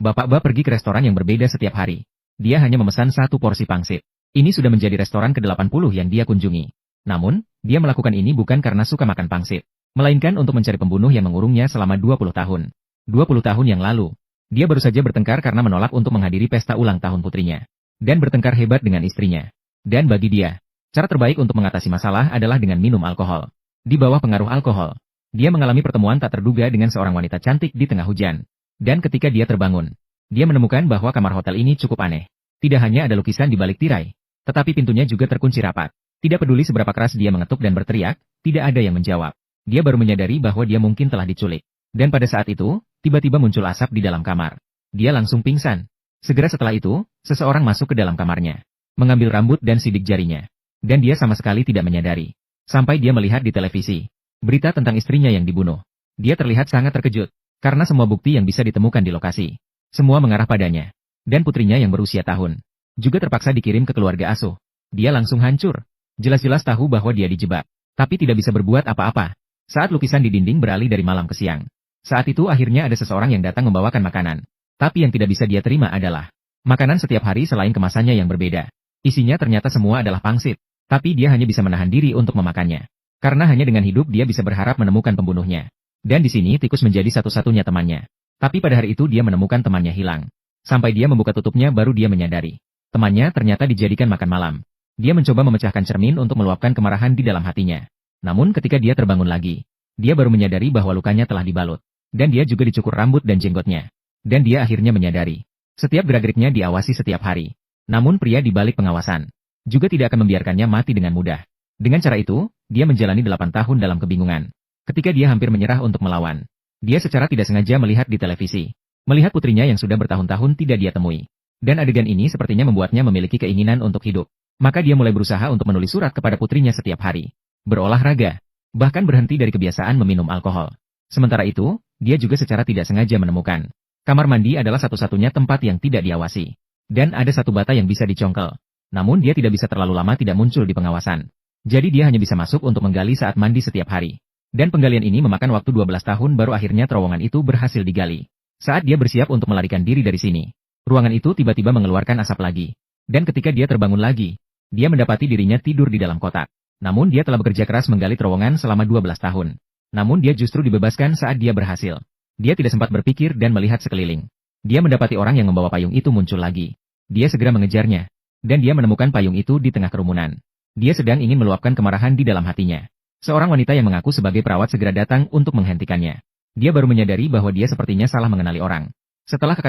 Bapak-bapak pergi ke restoran yang berbeda setiap hari. Dia hanya memesan satu porsi pangsit. Ini sudah menjadi restoran ke-80 yang dia kunjungi. Namun, dia melakukan ini bukan karena suka makan pangsit, melainkan untuk mencari pembunuh yang mengurungnya selama 20 tahun. 20 tahun yang lalu, dia baru saja bertengkar karena menolak untuk menghadiri pesta ulang tahun putrinya. Dan bertengkar hebat dengan istrinya. Dan bagi dia, cara terbaik untuk mengatasi masalah adalah dengan minum alkohol. Di bawah pengaruh alkohol, dia mengalami pertemuan tak terduga dengan seorang wanita cantik di tengah hujan. Dan ketika dia terbangun, dia menemukan bahwa kamar hotel ini cukup aneh. Tidak hanya ada lukisan di balik tirai, tetapi pintunya juga terkunci rapat. Tidak peduli seberapa keras dia mengetuk dan berteriak, tidak ada yang menjawab. Dia baru menyadari bahwa dia mungkin telah diculik. Dan pada saat itu, tiba-tiba muncul asap di dalam kamar. Dia langsung pingsan. Segera setelah itu, seseorang masuk ke dalam kamarnya, mengambil rambut dan sidik jarinya. Dan dia sama sekali tidak menyadari. Sampai dia melihat di televisi berita tentang istrinya yang dibunuh. Dia terlihat sangat terkejut, karena semua bukti yang bisa ditemukan di lokasi, semua mengarah padanya. Dan putrinya yang berusia tahun, juga terpaksa dikirim ke keluarga asuh. Dia langsung hancur. Jelas-jelas tahu bahwa dia dijebak, tapi tidak bisa berbuat apa-apa. Saat lukisan di dinding beralih dari malam ke siang. Saat itu akhirnya ada seseorang yang datang membawakan makanan. Tapi yang tidak bisa dia terima adalah makanan setiap hari selain kemasannya yang berbeda. Isinya ternyata semua adalah pangsit. Tapi dia hanya bisa menahan diri untuk memakannya. Karena hanya dengan hidup dia bisa berharap menemukan pembunuhnya. Dan di sini tikus menjadi satu-satunya temannya. Tapi pada hari itu dia menemukan temannya hilang. Sampai dia membuka tutupnya baru dia menyadari. Temannya ternyata dijadikan makan malam. Dia mencoba memecahkan cermin untuk meluapkan kemarahan di dalam hatinya. Namun ketika dia terbangun lagi, dia baru menyadari bahwa lukanya telah dibalut. Dan dia juga dicukur rambut dan jenggotnya. Dan dia akhirnya menyadari. Setiap gerak-geriknya diawasi setiap hari. Namun pria di balik pengawasan juga tidak akan membiarkannya mati dengan mudah. Dengan cara itu, dia menjalani 8 tahun dalam kebingungan. Ketika dia hampir menyerah untuk melawan, dia secara tidak sengaja melihat di televisi. Melihat putrinya yang sudah bertahun-tahun tidak dia temui. Dan adegan ini sepertinya membuatnya memiliki keinginan untuk hidup. Maka dia mulai berusaha untuk menulis surat kepada putrinya setiap hari. Berolahraga. Bahkan berhenti dari kebiasaan meminum alkohol. Sementara itu, dia juga secara tidak sengaja menemukan. Kamar mandi adalah satu-satunya tempat yang tidak diawasi. Dan ada satu bata yang bisa dicongkel. Namun dia tidak bisa terlalu lama tidak muncul di pengawasan. Jadi dia hanya bisa masuk untuk menggali saat mandi setiap hari. Dan penggalian ini memakan waktu 12 tahun baru akhirnya terowongan itu berhasil digali. Saat dia bersiap untuk melarikan diri dari sini, ruangan itu tiba-tiba mengeluarkan asap lagi. Dan ketika dia terbangun lagi, dia mendapati dirinya tidur di dalam kotak. Namun dia telah bekerja keras menggali terowongan selama 12 tahun. Namun dia justru dibebaskan saat dia berhasil. Dia tidak sempat berpikir dan melihat sekeliling. Dia mendapati orang yang membawa payung itu muncul lagi. Dia segera mengejarnya. Dan dia menemukan payung itu di tengah kerumunan. Dia sedang ingin meluapkan kemarahan di dalam hatinya. Seorang wanita yang mengaku sebagai perawat segera datang untuk menghentikannya. Dia baru menyadari bahwa dia sepertinya salah mengenali orang. Setelah